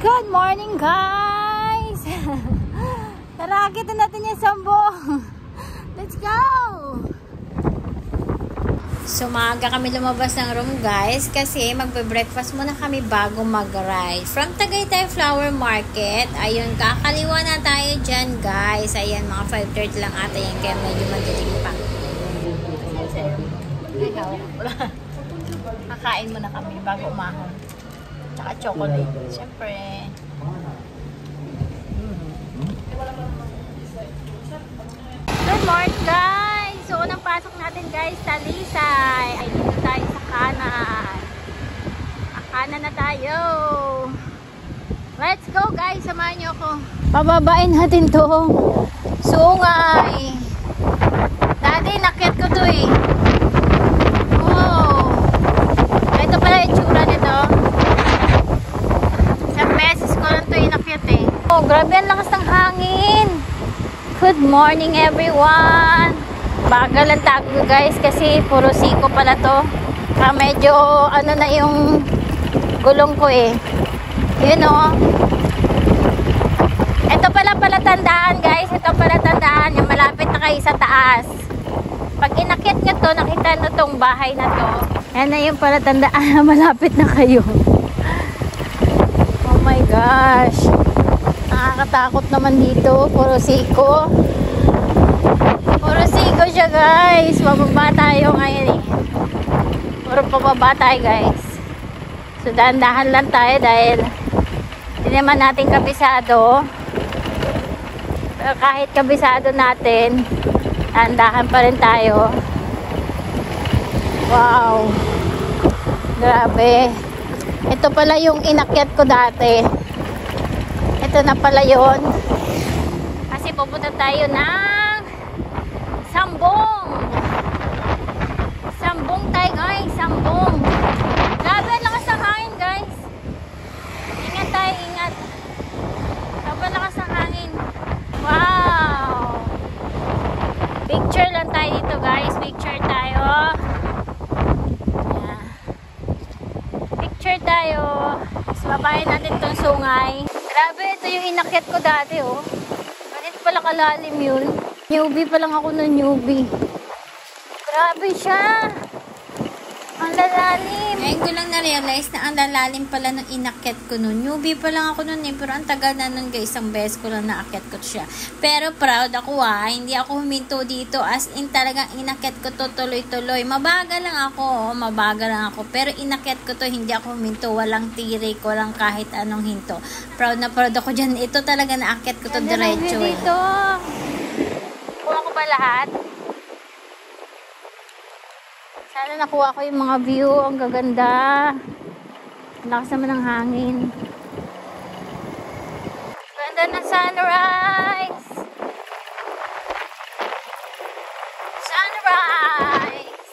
Good morning, guys! Tara, kita natin yung sambong. Let's go! So, maaga kami lumabas ng room, guys, kasi magbe-breakfast muna kami bago mag-ride. From Tagaytay Flower Market, ayun, kakaliwa na tayo dyan, guys. Ayan, mga 5:30 lang ata yan, kaya medyo madilim pa. Kakain muna kami bago umahon. Tsaka chocolate. Siyempre. Good morning, guys! So, unang pasok natin, guys, sa Lisay. Ay, dito tayo sa kanan. Kanan na tayo. Let's go, guys! Samahan niyo ako. Pababain natin to. Sungay. Dati, nakyat ko to eh. Oh. Ito pala yung tsura nito. Isang beses ko lang to inakyat eh. Oh, grabe ang lakas ng hangin. Good morning, everyone. Bagal ang tago, guys, kasi puro siko pala to. Medyo ano na yung gulong ko eh. Yun o. Ito pala palatandaan, guys. Ito palatandaan. Yung malapit na kayo sa taas. Pag inakyat nyo to, nakita nyo tong bahay na to. Yan na yung palatandaan. Malapit na kayo. Oh my gosh. Nakakatakot naman dito. Puro siko. Puro siko siya, guys. Pababa tayo ngayon eh. Puro pababa tayo, guys. So, dahan-dahan lang tayo dahil hindi naman natin kabisado. Pero kahit kabisado natin, dahan-dahan pa rin tayo. Wow. Grabe. Ito pala yung inakyat ko dati. Ito na pala yun. Kasi pupunta tayo ng Sambong. Sambong tayo, guys. Sambong. Grabe, lakas ng hangin, guys. Ingat tayo, ingat. Grabe, lakas ng hangin. Wow. Picture lang tayo dito, guys. Picture tayo. Yeah. Picture tayo. Tapos babayin natin tong sungay. Grabe, ito yung inakyat ko dati, oh. Ganito pala kalalim yun. Newbie pa lang ako ng newbie. Grabe siya. Ang lalalim. Ngayon ko lang na-realize na ang lalalim pala ng inakyat ko nun. Newbie pa lang ako nun eh. Pero ang tagal na nun, guys. Isang beses ko lang naakyat ko siya. Pero proud ako ah. Hindi ako huminto dito. As in talagang inakyat ko to tuloy-tuloy. Mabagal lang ako. Mabagal lang ako. Pero inakyat ko to. Hindi ako huminto. Walang tirik. Walang kahit anong hinto. Proud na proud ako dyan. Ito talaga naakyat ko to diretso eh. Dito. Kuha ko ba lahat? Sana nakuha ko yung mga view. Ang gaganda. Ang lakas naman ng hangin. Ganda na sunrise. Sunrise.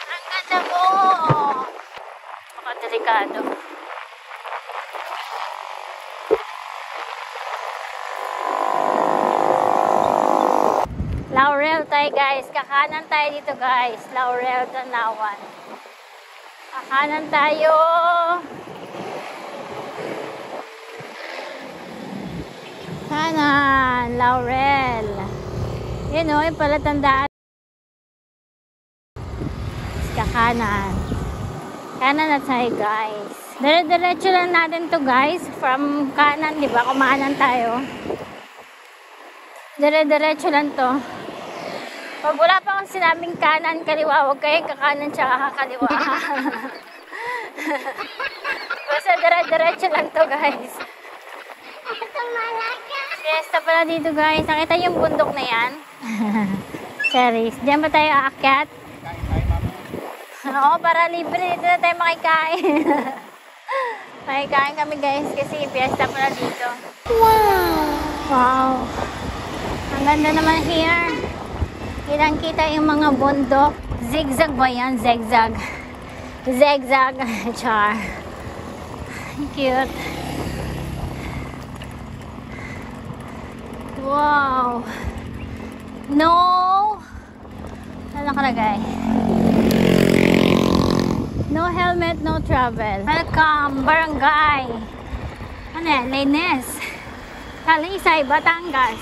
Ang ganda mo. Makadelikado. Laurel tayo, guys. Kakanan tayo dito, guys. Laurel, Tanawan. Kakanan tayo. Kanan. Laurel. Yun o, yung palatandaan. Kakanan. Kanan na tayo, guys. Dire-diretso lang natin to, guys. From kanan, di ba? Kumanan tayo. Dire-diretso lang to. Pag wala pa akong sinabing kanan, kaliwa, huwag kayong kakanan tsaka kakaliwa. Basta dire-diretso lang to, guys. Fiesta pala dito, guys. Nakita yung bundok na yan? Cherries. Diyan ba tayo aakyat? Oo, para libre. Dito na tayo makikain. Makikain kami, guys, kasi fiesta pala dito. Wow! Wow! Ang ganda naman here. Kitang-kita yung mga bundok. Zigzag ba yan? Zigzag. Zigzag. Char. Cute. Wow. No. Ano nakalagay? No helmet, no travel. Welcome, barangay. Ano yan? Laines. Talisay, Batangas.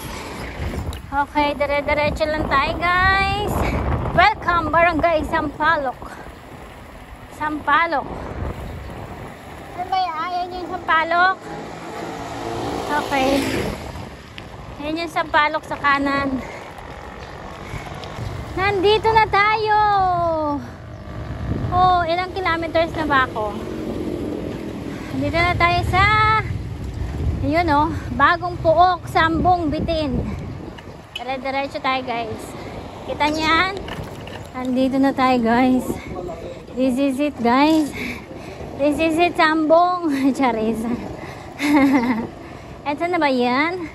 Okay, dire-diretso lang tayo guys. Welcome, Barangay Sampaloc. Sampaloc. Ano ba yan? Ayan yung Sampaloc. Okay. Ayan yung Sampaloc sa kanan. Nandito na tayo. Oh, ilang kilometers na ba ako? Nandito na tayo sa yun oh, Bagong Puok, Sambong, Bitin. Dire-diretso tayo guys. Kita niyan? Nandito na tayo guys. This is it guys. This is it, Sambong. Charis. Ito na ba yan?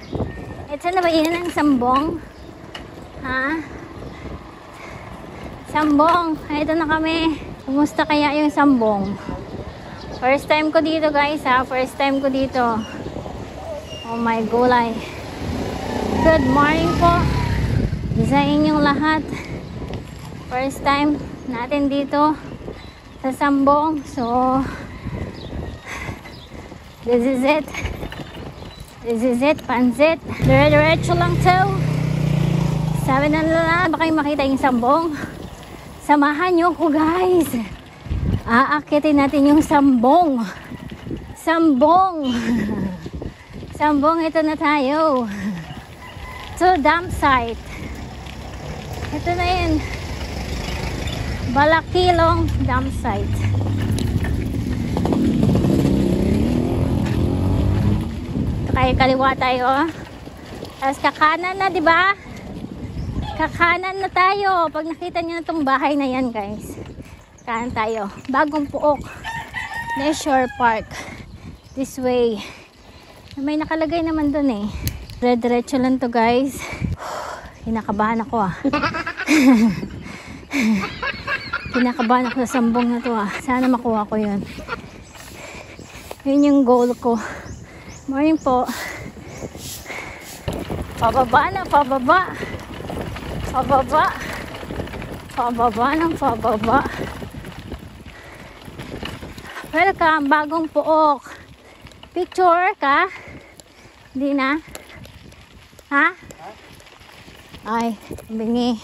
Ito na ba yan ang Sambong? Ha? Sambong. Ito na kami. Kumusta kaya yung Sambong? First time ko dito guys ha. First time ko dito. Oh my gulay. Good morning po sa inyong lahat. First time natin dito sa Sambong. So this is it. This is it. Pansit. Dire-diretso lang to. Sabi na lang, baka makita yung Sambong. Samahan nyo ko guys. Aakitin natin yung Sambong. Sambong. Sambong, ito na tayo. To dump site. Ito na yun. Balakilong dump site. Kaya kaliwa tayo. Tapos kakanan na, di ba? Kakanan na tayo. Pag nakita niyo na itong bahay na yan, guys. Kanan tayo. Bagong Puok Leisure Park. This way. May nakalagay naman dun eh. Dire-diretso lang to guys. Kinakabahan ako ah. Kinakabahan ako sa Sambong na to ah. Sana makuha ko yun. Yun yung goal ko. Morning po. Pababa na, pababa. Pababa. Pababa ng pababa. Welcome, Bagong Puok. Picture ka? Hindi na? Ha? Ay, bingi.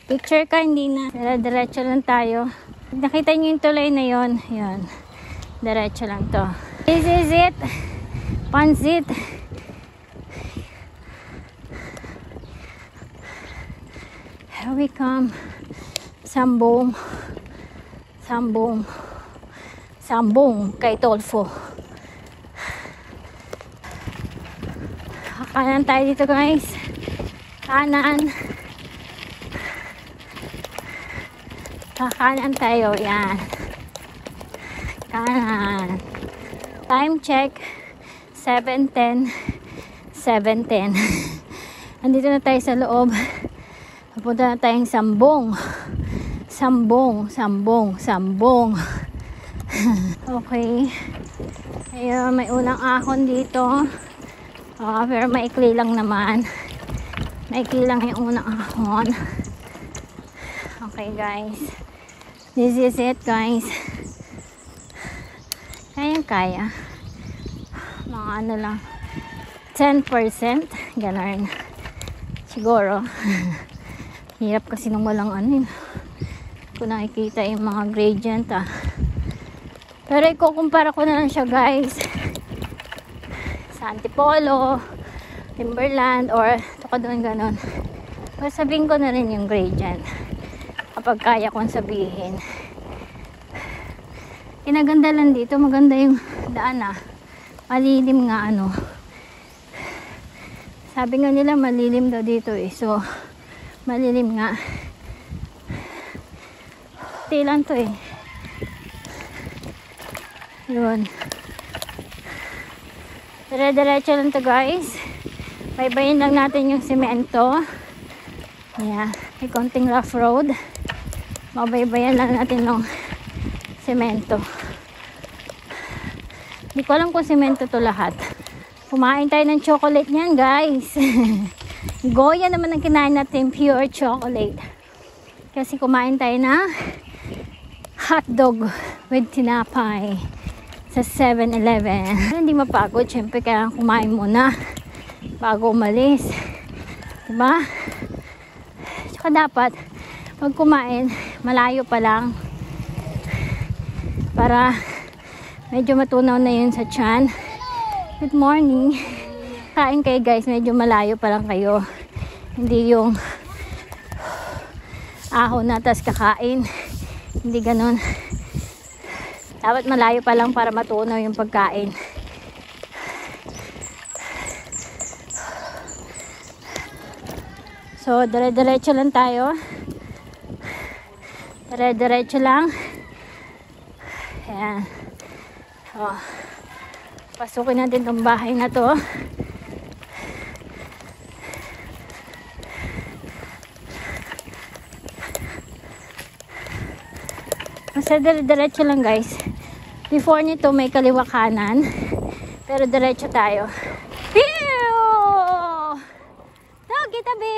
Picture ka, hindi na. Diretso lang tayo. Nakita niyo yung tulay na yon. Yan. Diretso lang to. This is it. Pansit. Here we come. Sambong. Sambong. Sambong kay Tolfo. Kanan tayo dito guys. Kanan. Kanan tayo. Yan. Kanan. Time check. 7:10. 7:10. Andito na tayo sa loob. Papunta na tayong Sambong. Sambong. Sambong. Sambong. Okay. Ayun, may unang ahon dito. Pero maikli lang naman. Maikli lang yung unang ahon. Okay guys. This is it guys. Kaya. Mga ano lang. 10%. Ganun. Siguro. Hirap kasi nung walang ano yun. Kung nakikita yung mga gradient ah. Pero ikukumpara ko na lang siya guys. Antipolo, Timberland, or doon ganon. Pero sabihin ko na rin yung gradient kapag kaya kong sabihin. Kinaganda lang dito, maganda yung daan ah. Malilim nga ano. Sabi nga nila malilim daw dito eh. So, malilim nga. Tilan to eh. Yun. Dire-diretso lang to guys. Baybayin lang natin yung semento. Yeah. May konting rough road. Mabaybayan lang natin ng semento. Hindi ko alam kung semento to lahat. Kumain tayo ng chocolate niyan guys. Goya naman ang kinain natin, pure chocolate. Kasi kumain tayo na hotdog with tinapay. sa 7-Eleven. Hindi mapagod, syempre kailangan kumain muna bago umalis, diba? Tsaka dapat pag kumain malayo pa lang para medyo matunaw na yun sa tiyan. Good morning. Kain kayo guys, medyo malayo pa lang kayo, hindi yung ahon na tas kakain, hindi ganun. Dapat malayo pa lang para matunaw yung pagkain. So dire-diretso lang tayo, dire-diretso lang. Ayan. So pasukin natin tong bahay na to. Basta diretso lang guys. Before nito may kaliwa kanan, pero diretso tayo. Pew! Doggy tabi.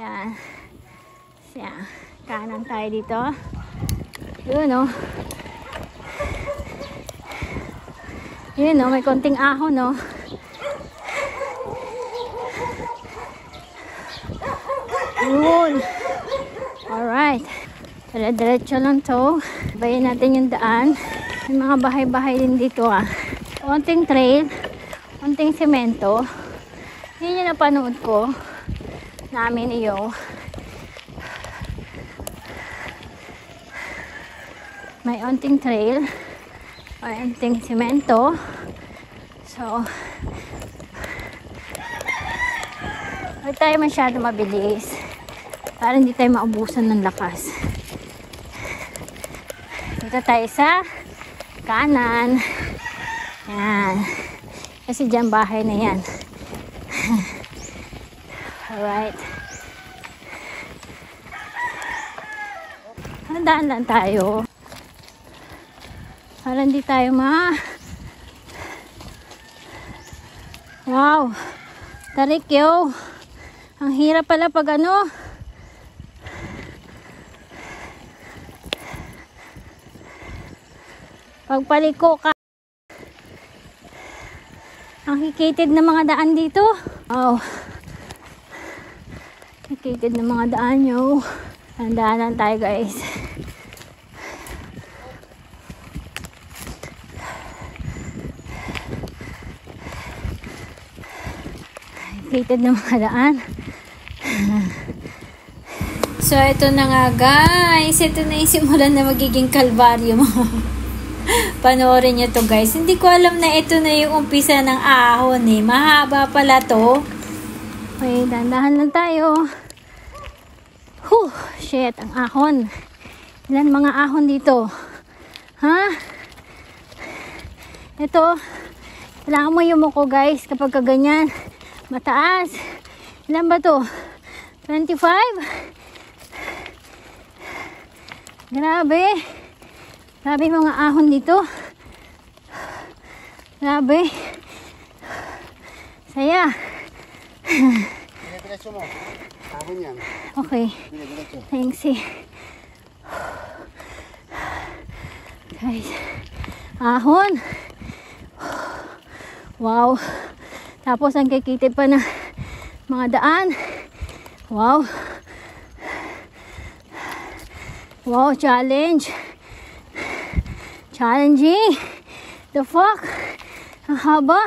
Yan. Yan. Kanan tayo dito. Yun o. Yun o, may konting ahon o. Yun. Alright. Diretso lang to. Bayan natin yung daan. May mga bahay-bahay din dito ah. Konting trail, konting semento. Yun yung napanood ko namin iyo. May onting trail, may onting semento. So huwag tayo masyado mabilis para hindi tayo maubusan ng lakas. Dito tayo sa kanan. Yan. Kasi dyan bahay na yan. Alright. Handaan lang tayo. Para hindi tayo Wow. Tarik yo. Ang hirap pala pag ano. Pagpaliko ka. Ang hikitid na mga daan dito. Oh. Hikitid na mga daan yo. Handaan tayo guys. Hikitid na mga daan. So ito na nga guys. Ito na yung simulan na magiging kalbaryo mo. Panoorin nyo to guys. Hindi ko alam na ito na yung umpisa ng ahon eh. Mahaba pala to. Okay, dandahan lang tayo. Shit, ang ahon. Ilan mga ahon dito? Ha? Ito. Kailangan mo yumuko guys kapag kaganyan. Mataas. Ilan ba to? 25? Grabe. Grabe mga ahon dito. Grabe. Saya. Diretso mo. Ahon yan. Okay. Thanks eh. Guys. Ahon. Wow. Tapos ang kikitid pa na mga daan. Wow. Wow, challenge. Challenging. The fuck? Ang haba.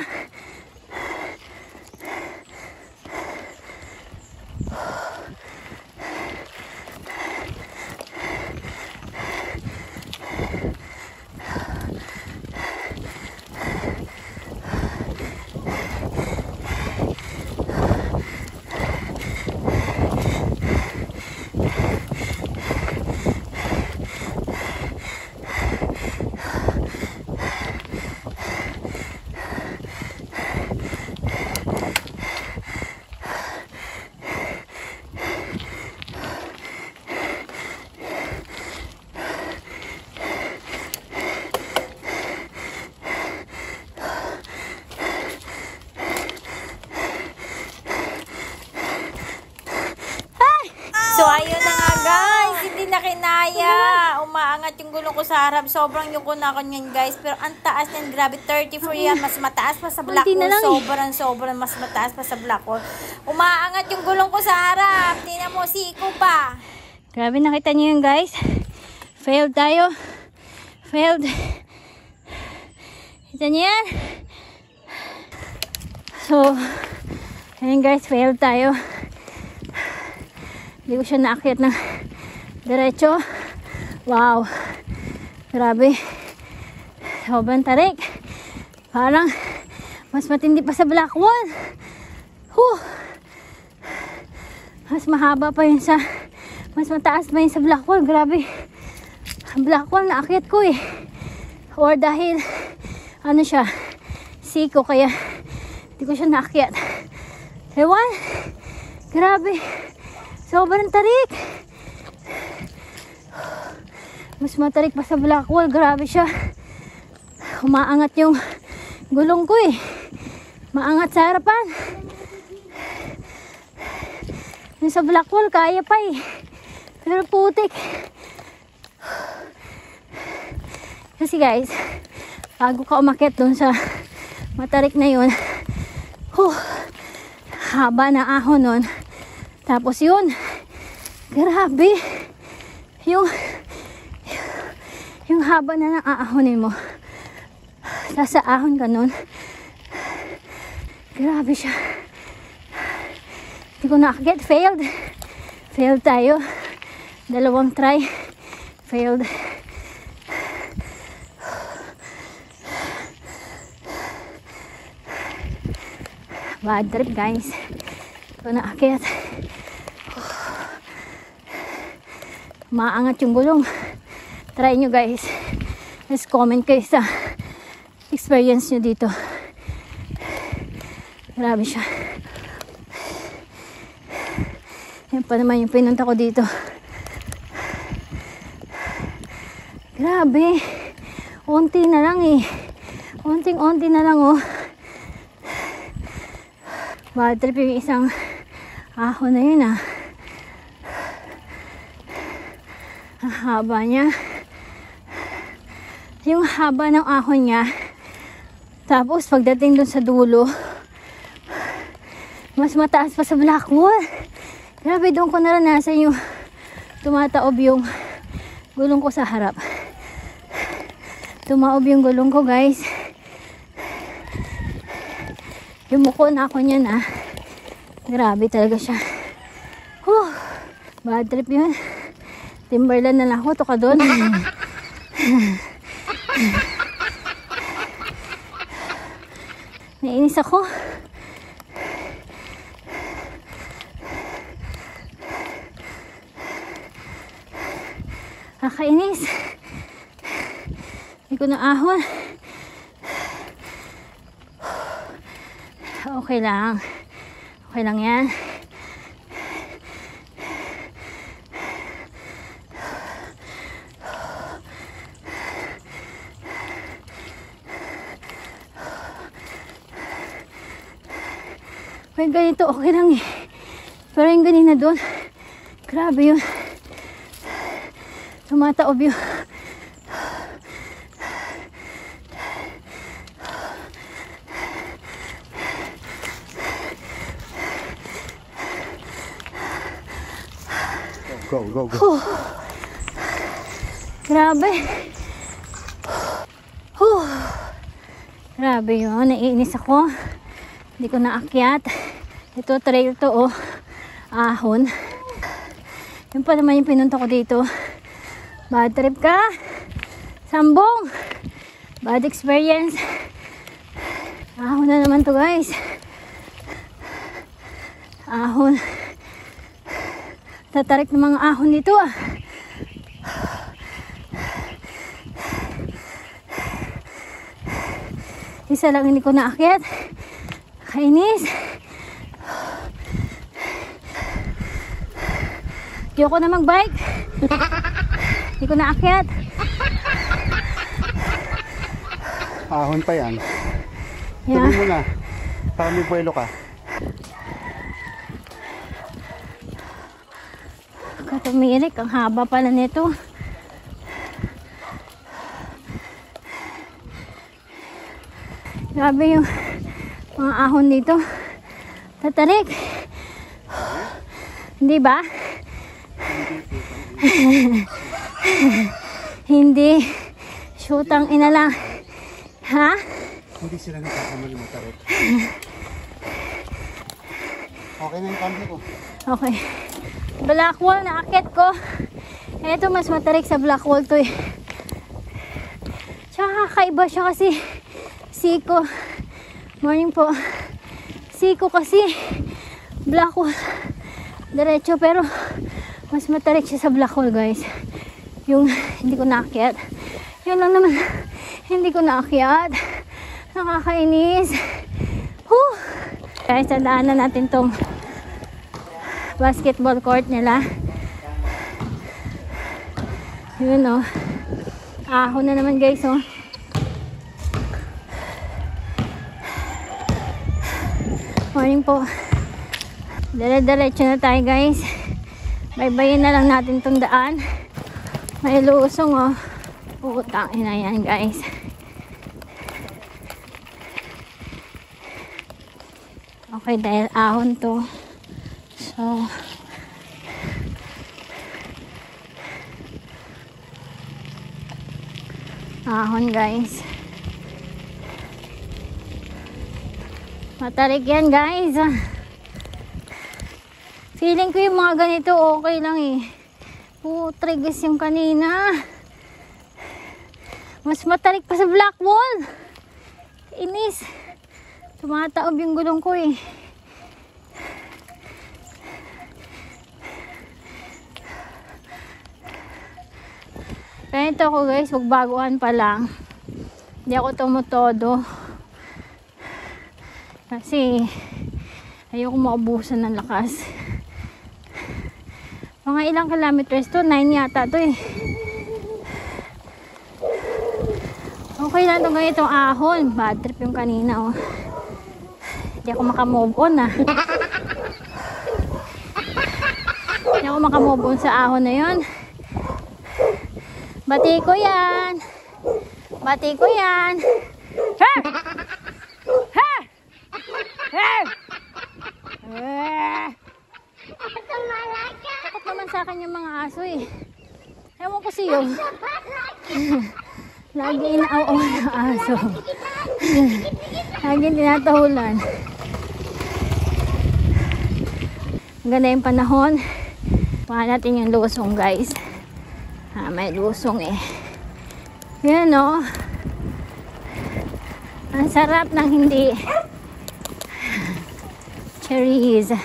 So, ayun na nga guys. Hindi na kinaya. Umaangat yung yung gulong ko sa harap. Sobrang yuko na ako niyan, guys. Pero ang taas niyan, grabe. 34 yan. Mas mataas pa sa black hole. Sobrang mas mataas pa sa black hole. Umaangat yung gulong ko sa harap. Tingnan mo, siko pa. Grabe, nakita niyo yun, guys. Failed tayo. Failed. Kita niyo yan? So, ayun guys, failed tayo. Hindi ko siya naakyat ng diretso. Wow. Grabe. Sobrang tarik. Parang mas matindi pa sa black wall. Mas mahaba pa yun sa, mas mataas pa yun sa black wall. Grabe. Ang black wall naakyat ko eh. Or dahil ano siya, siko, kaya hindi ko siya naakyat. Ewan. Grabe. Sobrang tarik. Mas matarik pa sa black wall. Grabe siya. Umaangat yung gulong ko eh. Maangat sa harapan. Yung sa black wall, kaya pa eh. Pero putik. Kasi guys, bago ka umakyat dun sa matarik na yun, haba na ahon nun. Tapos yun, grabe. Yung haba na naahonin mo. Sa ahon ka nun. Grabe siya. Hindi ko nakaget. Failed. Failed tayo. 2 try. Failed. Bad trip guys. Ito na akyat. Maangat yung gulong. Try nyo guys. Just comment kayo sa experience nyo dito. Grabe siya. Yan pa naman yung pinunta ko dito. Grabe. Unti na lang eh. Unting-unti na lang oh. Bad trip yung isang ahon na yun ah. Ang haba niya. Yung haba ng ahon niya. Tapos pagdating dun sa dulo, mas mataas pa sa black wall. Grabe, doon ko naranasan yung tumataob yung gulong ko sa harap. Tumaob yung gulong ko guys. Yumuko na ako niyan ah. Grabe talaga siya. Bad trip yun. Timberland na lang ako. Ito ka doon. Nainis ako. Nakainis. Hindi ko na ahon. Okay lang. Okay lang yan. May ganito okay lang eh. Pero yung ganina doon, grabe yun. Tumataob yun. Go. Grabe. Grabe yun. Naiinis ako. Hindi ko naakyat. Ito trail to oh. Ahon. Yun pa naman yung pinunta ko dito. Bad trip ka. Sambong. Bad experience. Ahon na naman to guys. Ahon. Tatarik ng mga ahon dito ah. Isa lang hindi ko naakyat. Kainis. Ayoko na magbike. Hindi ko naakyat. Ahon pa yan. Yeah. Tuloy mo na. Para may puwelo ka. Katumirik. Ang haba pala nito. Grabe yung mga ahon dito. Tatarik. Hindi ba? Hindi. Shootang ina lang. Ha? Hindi sila nagkakamali matarik. Okay na yung kambi ko. Okay. Black wall, naakit ko. Ito, mas matarik sa black wall to eh. Tsaka kakaiba siya kasi siko. Morning po. Siko kasi black wall. Diretso pero mas matarik siya sa black hole, guys. Yung hindi ko naakyat. Yun lang naman. Hindi ko naakyat. Nakakainis. Whew. Guys, tandaanan natin tong basketball court nila. Yun oh. Ahon na naman, guys, oh. Morning po. Dire-diretso na tayo, guys. Baybayin na lang natin tong daan. May lusong, oh. Putang ina yan, guys. Okay, dahil ahon to. So, ahon, guys. Matarik yan, guys. Feeling ko yung mga ganito okay lang eh. Putrigas yung kanina. Mas matarik pa sa black wall. Inis. Tumataob yung gulong ko eh. Ganito ako, guys, magbaguhan pa lang. Hindi ako tumutodo. Kasi ayoko maubusan ng lakas. Mga ilang kilometers to? 9 yata to eh. Okay lang itong ganitong ahon. Bad trip yung kanina, oh. Hindi ako makamove on, ah. Hindi ako makamove on sa ahon na yun. Bati ko yan. Bati ko yan. Ha! Ha! Ha! Takot naman sa akin yung mga aso eh. Ewan ko siyo. Lagi inaaw ng aso. Lagi tinatahulan. Ganda yung panahon. Kuha natin yung lusong, guys. May lusong eh. Yan o. Ang sarap ng hindi. Cherries.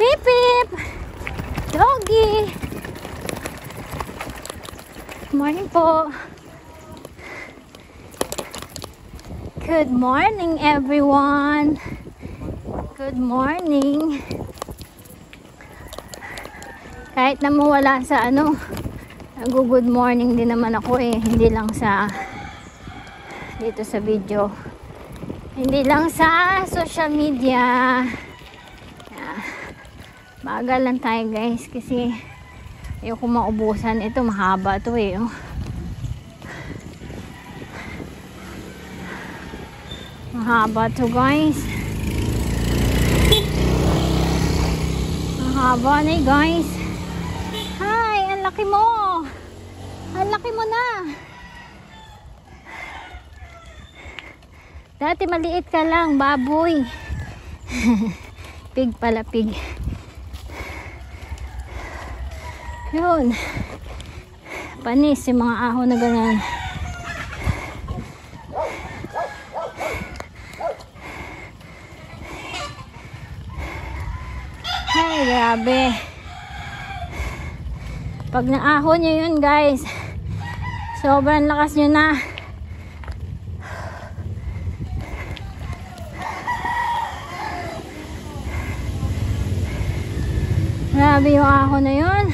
Pip pip. Doggy. Morning po. Good morning, everyone. Good morning. Kahit na mawala sa ano, nag-good morning din naman ako eh. Hindi lang sa dito sa video. Hindi lang sa social media. Bagal lang tayo, guys, kasi ayoko maubusan. Ito mahaba to eh. Oh. Mahaba to, guys. Mahaba na eh, guys. Hi, ang laki mo. Ang laki mo na. Dati maliit ka lang, baboy. Pig pala, pig. Yun. Panis yung mga ahon na ganyan. Ay, grabe. Pag naahon nyo yun, guys, sobrang lakas nyo na. Grabe yung ahon na yun.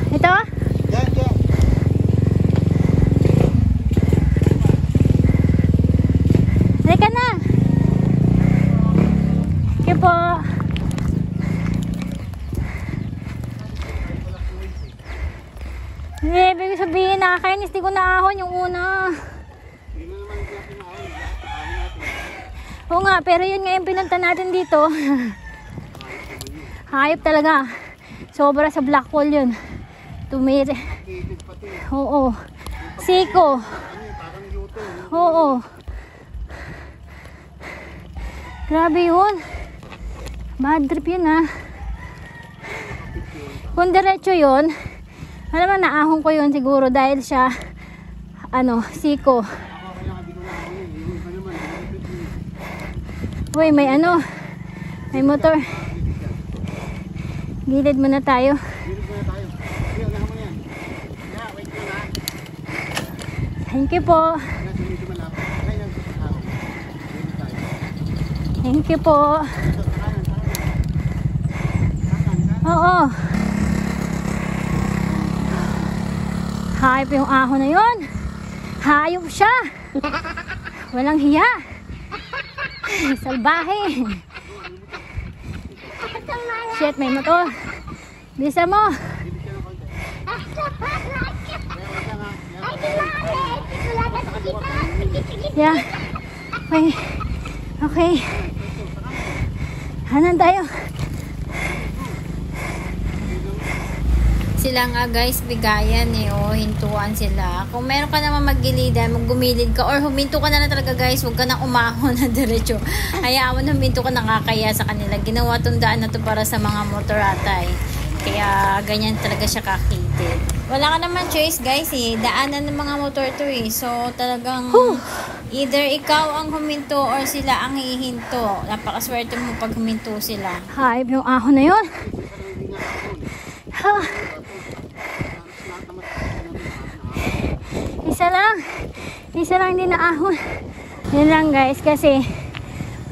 Ito? Yan, yan. Halika na. Okay po. Ibig sabihin, nakakainis guys, di ko naahon yung una. Hindi na naman natin ahon. Ahon natin. Oo nga, pero yun nga yung pinunta natin dito. Hayop talaga. Sobra sa black hole yun. Tumiri. Kitid pati. Oo. Siko. Ano yun, parang yuto. Oo. Grabe yun. Bad trip yun ah. Kung diretso yun, alam mo, naahon ko yun siguro dahil siya, ano, siko. Ako kaya hindi ko na ahon yun. Yung iba naman, Uy, may ano, may motor. Gilid muna tayo. Gilid muna tayo. Sige, unahan mo yan. Yeah, wait ko na. Thank you po. Kaya sa medyo malapit. Kaya yan, ahon. Gilid tayo. Thank you po. Ito, kanan. Oo. Hayop yung ahon na yun. Hayop siya. Walang hiya. Salbahe. Shit, may motor. Bisa mo. Yeah. Okay. Okay. Hanan tayo. Sila nga guys, bigayan eh, oh, hintuan sila. Kung meron ka naman maggilidan, maggumilid ka, or huminto ka na lang talaga guys, huwag ka na umahon na diretso. Hayaan mo na huminto ka, nakakaya sa kanila. Ginawa tong daan na to para sa mga motor atay. Kaya ganyan talaga siya kakitid. Wala ka naman choice guys eh, daanan ng mga motor to eh. So talagang either ikaw ang huminto or sila ang hihinto. Napakaswerte mo pag huminto sila. Hayop yung ahon na yun. Ha. Isa lang din na ahon. Yun lang guys, kasi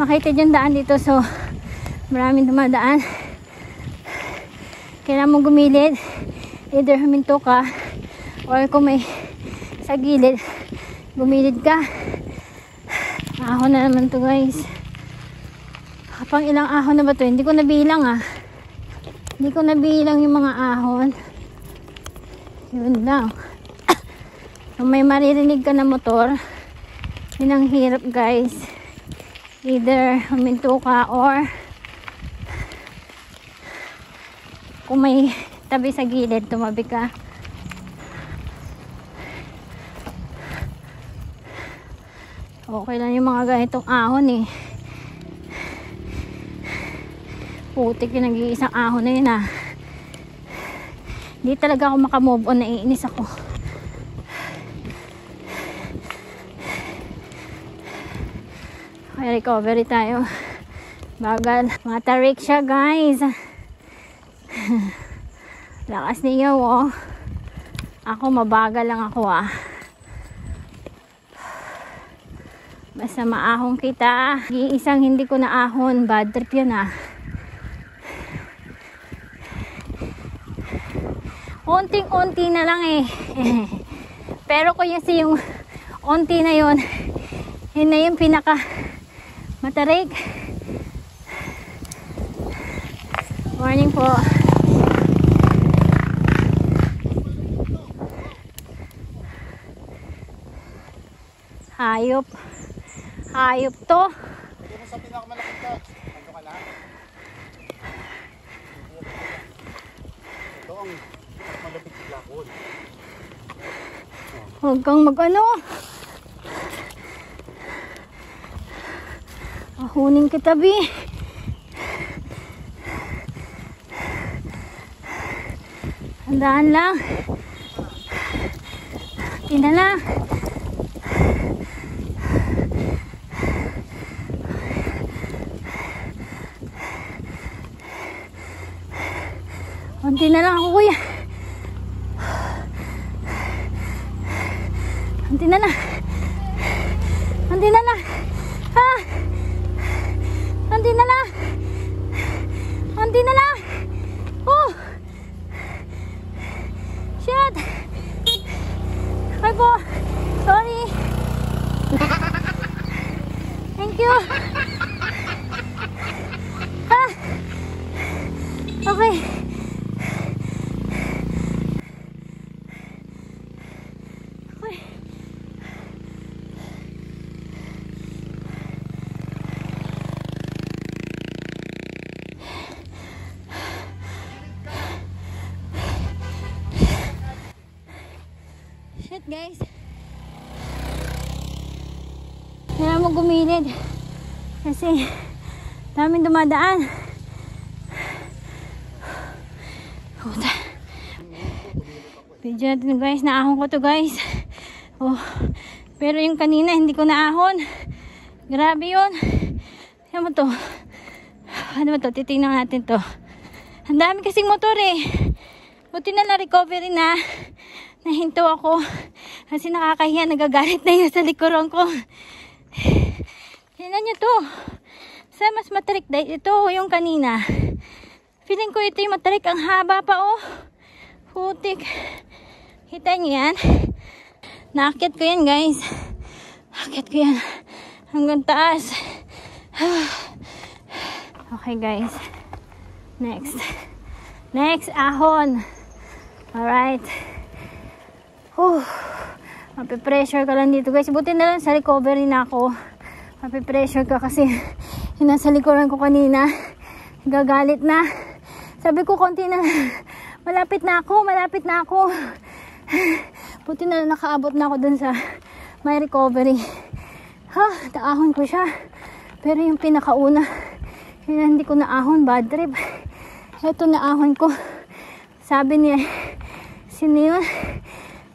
makita yung daan dito, so maraming dumadaan. Kailangan mong gumilid, either huminto ka or kung may sa gilid, gumilid ka. Ahon na naman to guys. Kapang ilang ahon na ba to? Hindi ko nabilang ah. Hindi ko nabilang yung mga ahon. Yun lang. Kung may maririnig ka na motor, yun ang hirap guys. Either huminto ka or kung may tabi sa gilid, tumabi ka. Okay lang yung mga ganitong ahon eh. Putik yung nag-iisang ahon na yun ah. Hindi talaga ako makamove on, naiinis ako. Okay, recovery tayo. Bagal. Matarik siya guys. Lakas niyo oh. Ako mabagal lang ako ah. Basta maahon kita. Iisang hindi ko na ahon. Bad trip yun ah. Unting-unti na lang eh. Pero kung yung unti na yun, yun na yung pinaka matarik. Morning po. Hayop. Hayop to. Ito sa pinakamalaki ka. Ano ka lang? Ito ang malapit sa black hole. Huwag kang mag-ano. Ahunin kita, Bi. Handaan lang. Tina lang. Konti na lang ako, kuya. Konti na lang. Konti na lang. Ha? Konti na lang. Konti na lang. Oh! Shit! Ay po. Sorry. Thank you. Ha? Okay. guys. Kailangan mo gumilid. Kasi daming dumadaan. Puta. Video natin guys. Naahon ko to guys. Oh. Pero yung kanina hindi ko naahon. Grabe yun. Ano mo to? Ano mo to? Titingnan natin to. Ang dami kasing motor eh. Buti na na-recovery na. Nahinto ako. Kasi nakakahiya. Nagagalit na yun sa likuran ko. Tingnan nyo to. Sa mas matarik dahil ito yung kanina. Feeling ko ito yung matarik. Ang haba pa oh. Putik. Kita nyo yan? Nakakit ko yan guys. Nakakit ko yan. Hanggang taas. Okay guys. Next. Next ahon. Alright. Mapipressure ka lang dito guys. Buti na lang sa recovery na ako. Mapipressure ka kasi yung nasa likuran ko kanina. Gagalit na. Sabi ko konti na. Malapit na ako. Malapit na ako. Buti na lang nakaabot na ako dun sa my recovery. Taahon ko siya. Pero yung pinakauna, yun hindi ko naahon. Bad trip. Ito naahon ko. Sabi niya, sino yun?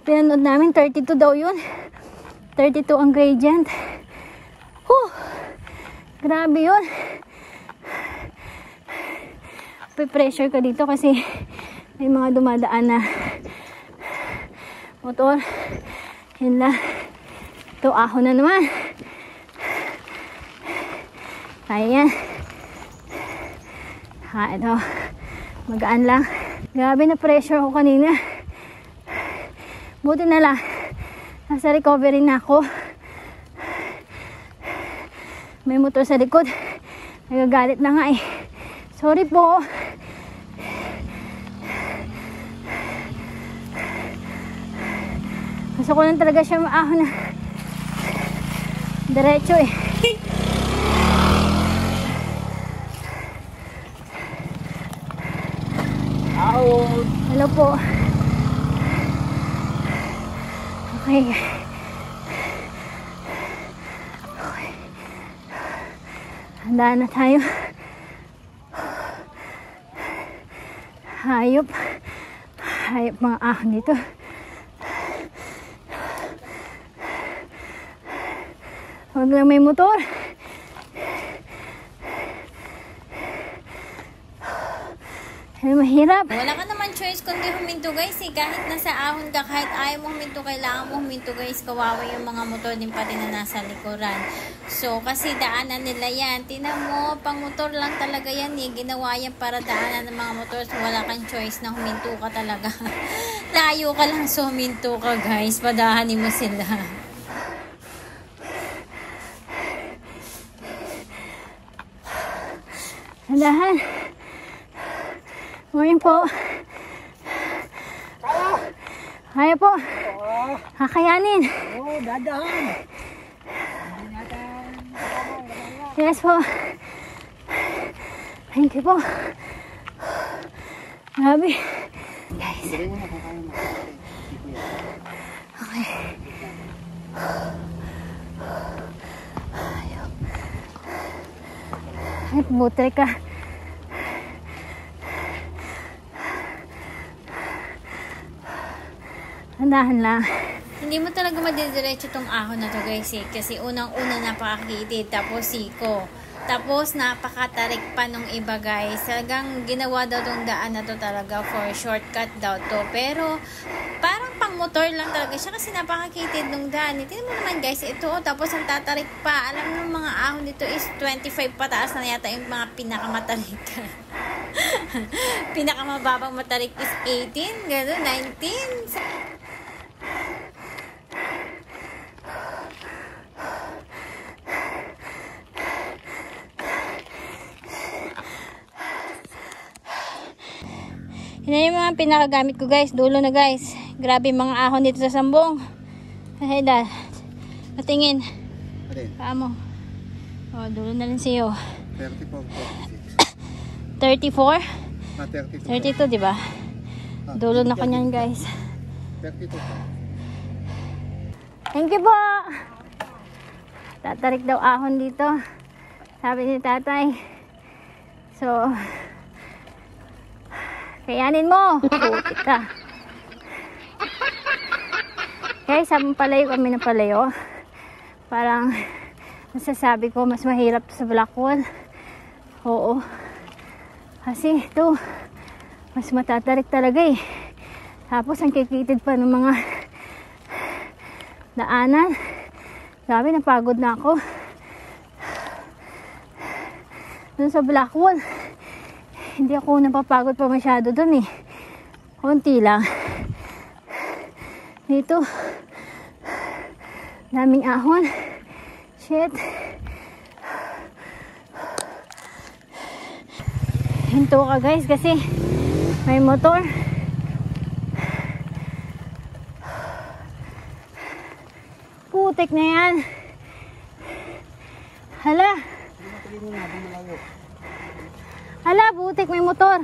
Pinanood namin, 32 daw yun. 32 ang gradient. Grabe yun. Pressure ka dito kasi may mga dumadaan na motor. Yun lang. Ito, ahon na naman. Kaya yan. Ito. Magaan lang. Grabe na pressure ko kanina. Buti na lang. Nasa recovery na ako. May motor sa likod. Nagagalit na nga eh. Sorry po. Gusto ko lang talaga siya maahon na diretso eh. Hello po. Okay. Handa na tayo. Hayop. Hayop mga ahon dito. Huwag lang may motor. Ay, mahirap. Wala ka naman choice kundi huminto guys eh. Kahit nasa ahon ka, kahit ayaw mo huminto, kailangan mo huminto guys. Kawawa yung mga motor din pati na nasa likuran. So, kasi daanan nila yan. Tingnan mo, pang motor lang talaga yan eh. Ginawa yan para daanan ng mga motor. So, wala kang choice na huminto ka talaga. Layo ka lang so huminto ka guys. Padahanin mo sila. Handahan. Morning po. Kaya po. Kakayanin. Dadahan. Yes po. Thank you po. Grabe. Guys. Okay. Ay, butre ka. Handahan lang. Hindi mo talaga madidiretso tong ahon na to guys eh. Kasi unang-una napakakitid. Tapos siko. Tapos napakatarik pa nung iba guys. Talagang ginawa daw tong daan na to talaga for shortcut daw to. Pero parang pang motor lang talaga siya kasi napakakitid nung daan. Tingnan mo naman guys. Ito tapos ang tatarik pa. Alam mo mga ahon dito is 25 pataas na yata yung mga pinakamatarik. Pinakamababang matarik is 18. Gano'n, 19. Yan yung mga pinakagamit ko guys. Dulo na guys. Grabe mga ahon dito sa Sambong. Ay dad. Patingin. Paa mo. Oh, dulo na rin siyo. 34? 32 diba? Dulo na kanyan guys. 32. Thank you po. Tatarik daw ahon dito. Sabi ni tatay. So, kayanin mo. Putik ka. Guys, habang palayo kami na palayo, parang masasabi ko mas mahirap sa Blackwall. Oo. Kasi ito, mas matatarik talaga eh. Tapos ang kikitid pa ng mga daanan. Grabe, napagod na ako. Dun sa Blackwall, hindi ako napapagod pa masyado dun eh. Konti lang. Dito, daming ahon. Shit. Hinto ka guys kasi may motor. Putik na yan. Hala. Hala, putik, may motor.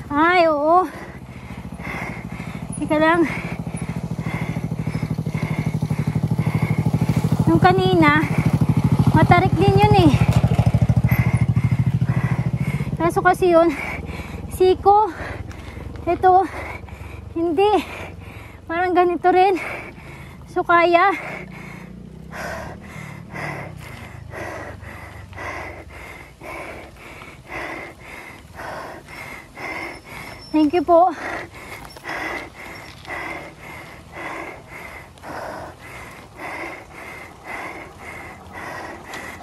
Ay, oo. Teka lang. Nung kanina, matarik din yun eh. Kaso kasi yun, siko. Ito, hindi. Parang ganito rin. So, kaya. Thank you po.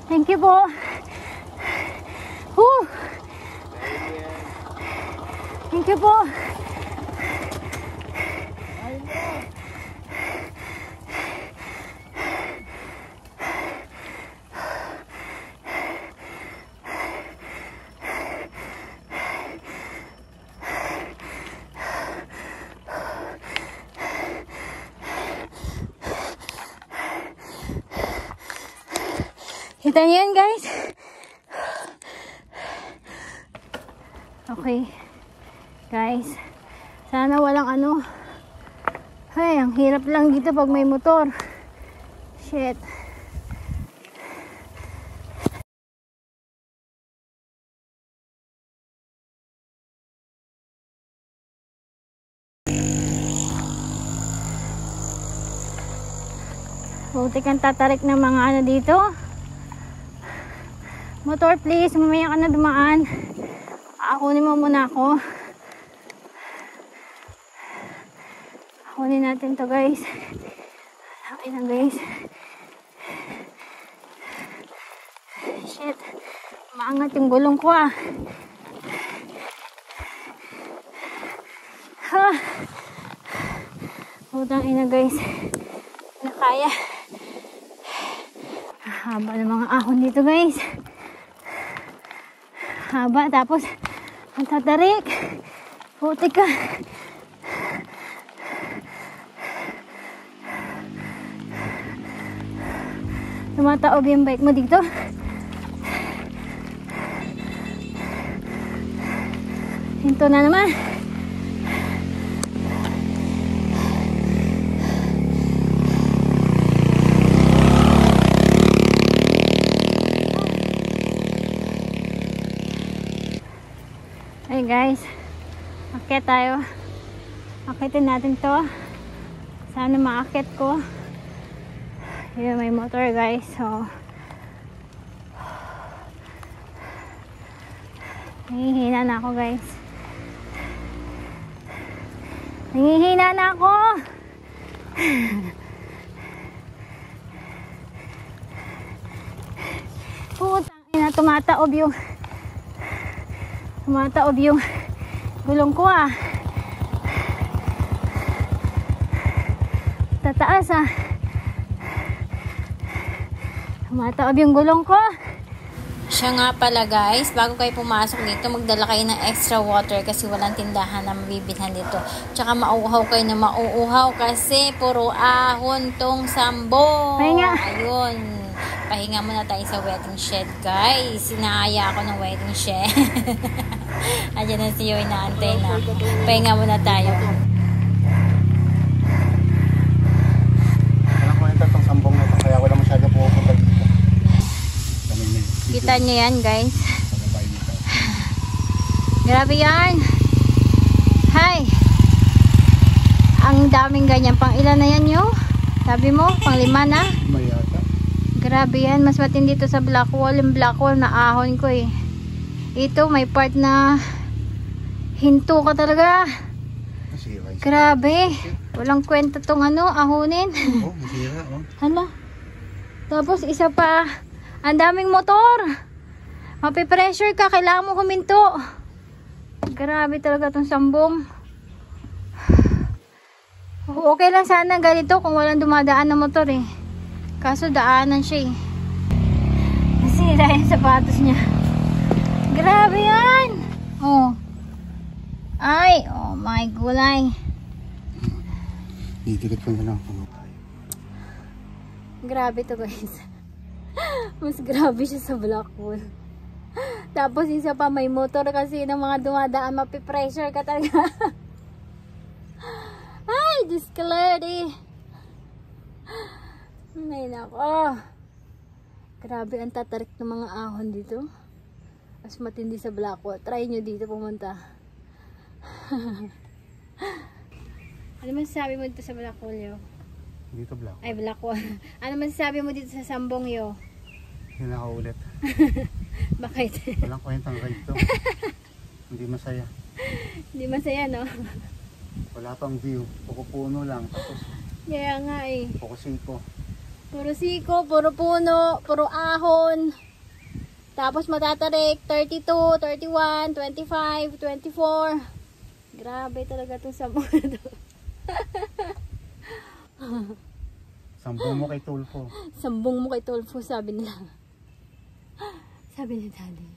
Thank you po. Thank you po. Kita niyo yun, guys? Okay. Guys, sana walang ano. Ay, ang hirap lang dito pag may motor. Shit. Buti kang tatarik ng mga ano dito. Motor please, mamaya ka na dumaan. Akunin mo muna ako. Akunin natin to guys. Okay na guys. Shit. Maangat yung gulong ko ah. Ha. Putang ina guys. Nakaya. Haba ng mga ahon dito guys. Haba, tapos ang tatarik. Putik ka. Tumataob yung bike mo dito. Hinto na naman. Hey guys, akit tayo. Akitin natin to. Sana maakit ko. Yun, may motor guys. So, nangihina na ako guys. Nangihina na ako. Putang ina, tumataob yung gulong ko ah. Tataas ah. Tumataob yung gulong ko. Siya nga pala guys, bago kayo pumasok dito, magdala kayo ng extra water kasi walang tindahan na mabibilhan dito. Tsaka mauuhaw kayo na mauuhaw kasi puro ahon tong sambo. Pahinga. Ayun. Pahinga muna tayo sa waiting shed guys. Sinaaya ako ng waiting shed. Ayan na si Yoy na antay na. Pahinga muna tayo. Walang kwenta itong sambong na ito, kaya wala masyado pupunta dito. Kita niyo yan, guys. Grabe yan. Hi. Ang daming ganyan. Pang ilan na yan yo? Sabi mo, pang 5 na? May yata. Grabe yan. Mas matindi to sa Blackwall. Yung Blackwall na ahon ko eh. Ito may part na hinto ka talaga. Grabe. Walang kwenta tong ano, ahonin. Oh, masira oh. Hala. Tapos isa pa, ang daming motor. Mapipressure ka, kailangan mo huminto. Grabe talaga tong sambong. Okay lang sana ganito kung walang dumadaan na motor eh. Kaso daanan siya eh. Nasira yung sapatos niya. Grabe yan. Oh. Ay, oh my gulay. Didikit ko na lang. Grabe to guys. Mas grabe siya sa Blackwall. Tapos isa pa may motor kasi ng mga dumadaan, mapipressure ka talaga. Ay, Diyos ka Lord eh. Ay, nako. Grabe ang tatarik ng mga ahon dito. Mas matindi sa Blackwall. Try nyo dito pumunta. Ano masasabi mo dito sa Blackwall yo? Dito Black. Ay, Blackwall. Ano masasabi mo dito sa Sambong yo? Hindi na ako ulit. Bakit? Walang kwentang ride to. Hindi masaya. Hindi masaya, no? Wala pang view. Puro puno lang. Tapos Kaya nga eh. puro siko. Puro siko, puro puno, puro ahon. Tapos matatarik, 32, 31, 25, 24. Grabe talaga itong Sambong na to. Sambong mo kay Tulfo. Sambong mo kay Tulfo, sabi nila. Sabi ni Daddy.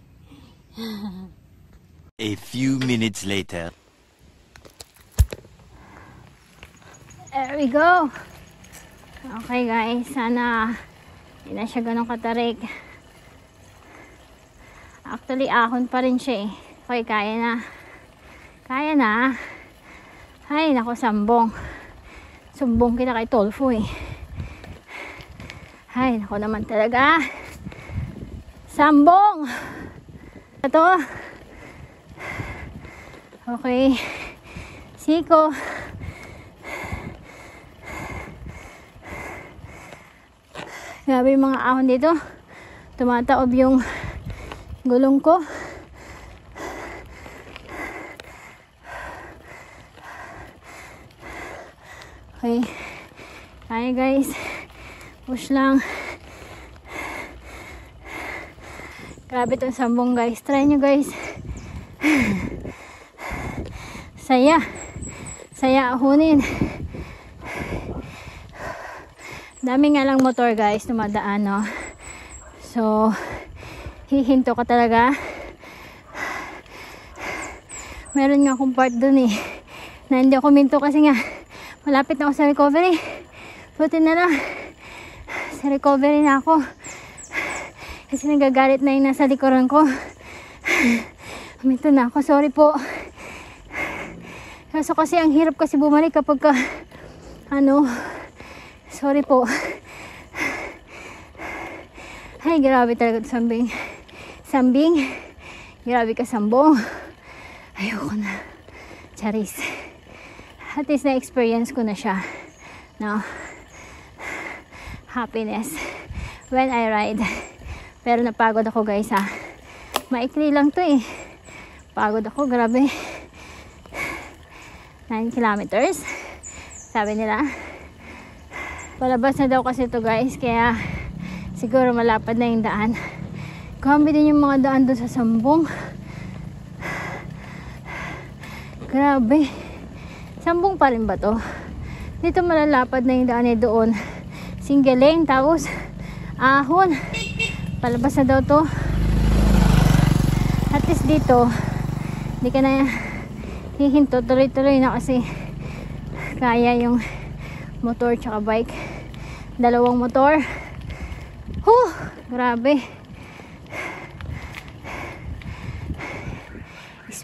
A few minutes later. There we go. Okay guys, sana hindi na siya ganun katarik. Actually, ahon pa rin siya eh. Okay, kaya na. Kaya na. Ay, nako, Sambong. Sumbong kita kay Tulfo eh. Ay, nako naman talaga. Sambong! Ito. Okay. Siko. Grabe yung mga ahon dito. Tumataob yung gulong ko. Okay. Kaya guys. Push lang. Grabe itong Sambong guys. Try nyo guys. Saya. Saya ahunin. Dami nga lang motor guys. Tumadaan no. So, hihinto ka talaga. Meron nga akong part dun eh. Na hindi ako minto kasi nga malapit na ako sa recovery. Buti na lang. Sa recovery na ako. Kasi nagagalit na yung nasa likuran ko. Huminto na ako. Sorry po. Kaso kasi ang hirap kasi bumalik kapag ka, sorry po. Ay, grabe talaga ito, Sambing. Sambing. Grabe ka, Sambong. Ayoko na. Charis. At least na-experience ko na siya. No? Happiness. When I ride. Pero napagod ako guys ha. Maikli lang to eh. Pagod ako, grabe. 9 kilometers. Sabi nila. Palabas na daw kasi to guys. Kaya siguro malapad na yung daan. Grabe din yung mga daan doon sa Sambong. Grabe. Sambong pa rin ba to? Dito malalapad na yung daan eh doon. Single lane. Tapos ahon. Palabas na daw to. At least dito hindi ka na hihinto, tuloy-tuloy na kasi kaya yung motor tsaka bike. Dalawang motor.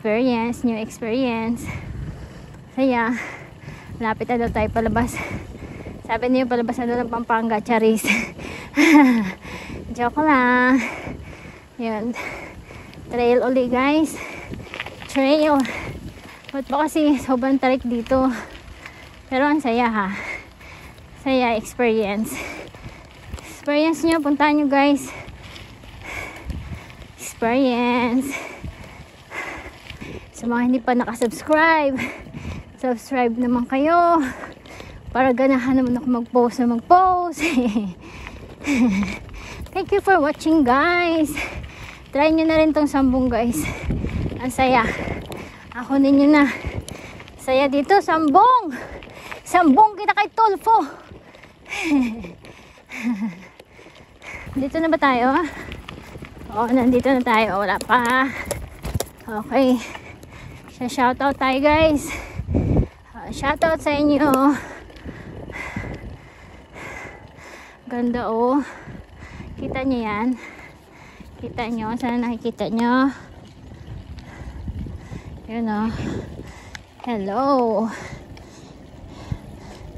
experience, new experience. Saya. Malapit na daw tayo palabas. Sabi niyo palabas na daw ng Pampanga, Charis. Joke lang. Yun. Trail uli guys. Trail. Ba't ba kasi sobrang tarik dito? Pero ang saya ha. Saya experience. Experience nyo. Puntahan nyo guys. Experience. Sa mga hindi pa nakasubscribe, subscribe naman kayo. Para ganahan naman ako mag-post na mag-post. Thank you for watching guys. Try nyo na rin tong sambong guys. Ang saya. Ako ninyo na. Saya dito, sambong. Sambong kita kay Tulfo. Dito na ba tayo? Oo, nandito na tayo. Wala pa. Okay. Shoutout tayo guys. Shoutout sa inyo. Ganda oh. Kita nyo yan? Kita nyo? Sana nakikita nyo? Yun oh. Hello.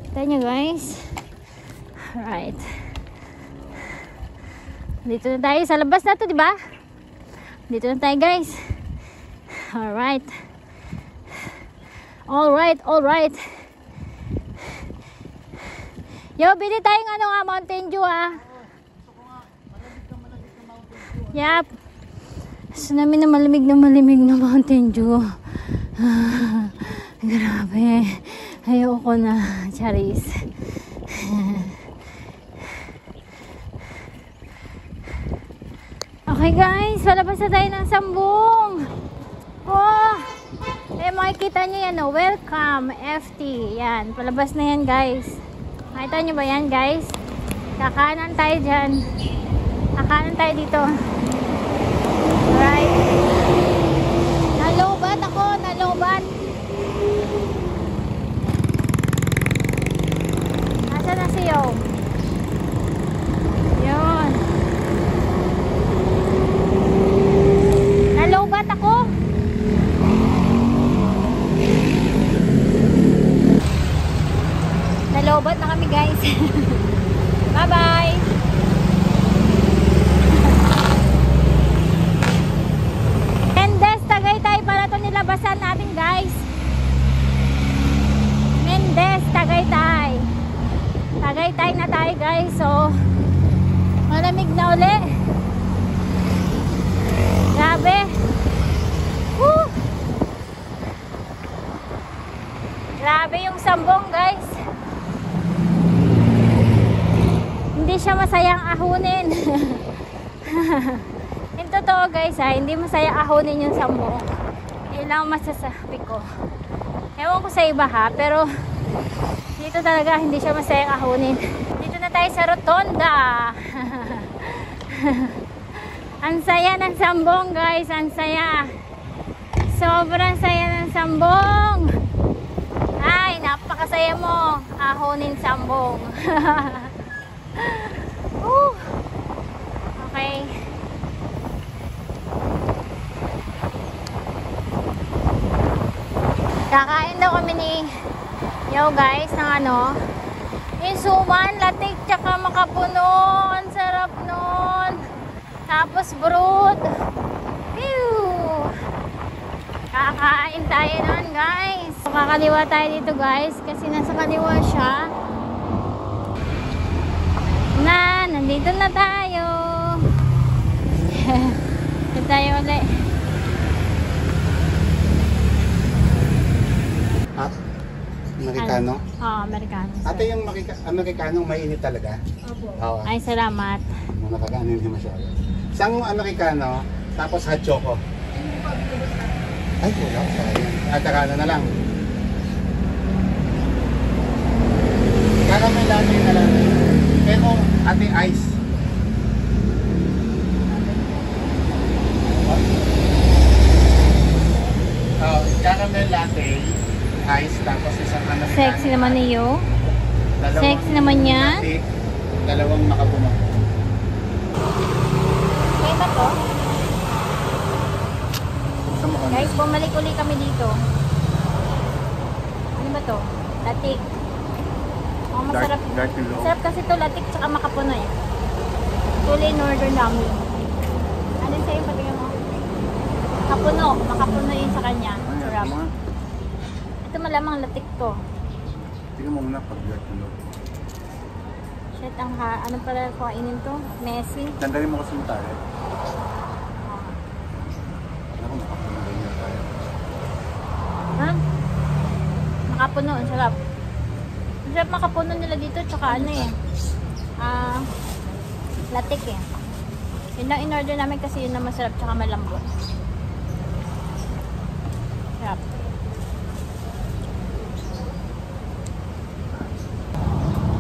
Kita nyo guys? Alright. Dito na tayo. Sa labas na to, diba? Dito na tayo guys. Alright. Alright, alright. Yo, bili tayong ano nga, Mountain Dew ah. Yap. Gusto namin na malamig na Mountain Dew. Grabe. Ayoko na, Charis. Okay guys, palabas na tayo ng sambong. Oh, makikita nyo yan oh. Welcome, FT. Yan, palabas na yan guys. Makita nyo ba yan guys? Kakanan tayo dyan. Kakanan tayo dito. Alright. Nalobat ako, nalobat. Nasaan na siyo? Yun. Nalobat ako. Nalobat na kami guys. Bye bye. Mendes, Tagaytay para to nilabasan natin guys. Mendes, Tagaytay. Tagaytay na tayo guys. So malamig na uli. Grabe. Woo! Grabe yung sambong guys. Hindi siya masayang ahunin. Yung totoo guys ha, hindi masayang ahunin yung sambong. Yun lang masasabi ko. Ewan ko sa iba ha, pero dito talaga hindi siya masayang ahunin. Dito na tayo sa Rotonda. Ang saya ng sambong guys, ang saya. Sobrang saya ng sambong. Ay, napakasaya mo ahunin sambong. Okay. Kakain daw kami ni Yo guys ng ano, isuman, latik, tsaka makapuno. Ang sarap nun. Tapos brood. Pew! Kakain tayo nun guys. Kakaliwa tayo dito guys kasi nasa kaliwa siya. Nandito na tayo. Dito tayo ulit. At Amerikano? Oo, Amerikano. Ate, yung Amerikano mainit talaga? Opo. Oo. Ay, salamat. Nakakaano hindi masyado. Isang Amerikano, tapos hot choco. Ay, wala. At Amerikano na lang. Caramel latte na lang. Pero, ate, ice. Caramel latte, ice, tapos isang Amerikano. Sexy naman niyo. Sexy naman yan. Latte, dalawang makapuno. Okay ba to? Gusto mo kami. Guys, bumalik uli kami dito. Ano ba to? Latik. Oh, masarap. Dark yung loob. Masarap kasi to latik tsaka makapuno eh. Tuloy in order namin. Ano sa'yo patingin mo? Makapuno. Makapuno yun sa kanya. Sarap. Ito malamang latik to. Tingnan mo muna pag dark yung loob. Shit, ano pala kainin to? Messy. Tandalin mo kasi mo tayo. Ako makapuno din yun tayo. Ha? Makapuno. Ang sarap. Ang sarap makapuno nila dito tsaka ano eh. Latik eh. Yun lang in-order namin kasi yun na masarap tsaka malambot. Sarap.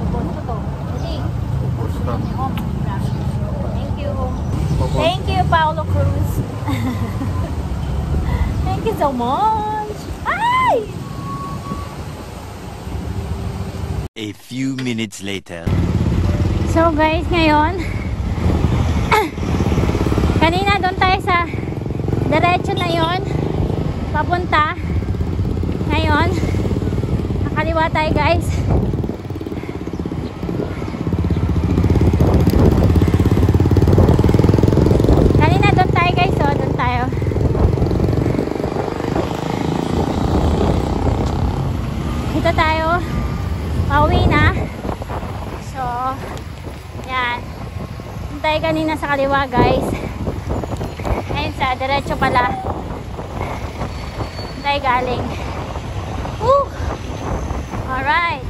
Ubon ko to. Sige. Oh, thank you. Thank you, Paolo Cruz. Thank you so much. Ay! A few minutes later. So guys, ngayon kanina doon tayo sa diretso na yon papunta. Ngayon nakaliwa tayo guys. Kanina doon tayo guys, so doon tayo. Dito tayo pauwi na. So yan. Doon tayo kanina sa kaliwa guys. Ayun sa diretso pala. Doon tayo galing. Woo! Alright.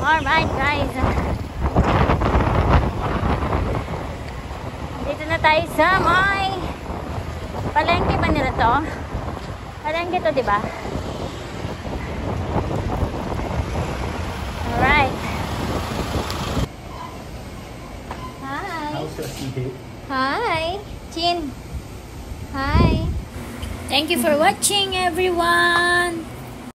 Alright guys. Dito na tayo sa may palengke ba nila to? Palengke to diba? Alright. Hi, Chin. Hi. Thank you for watching, everyone.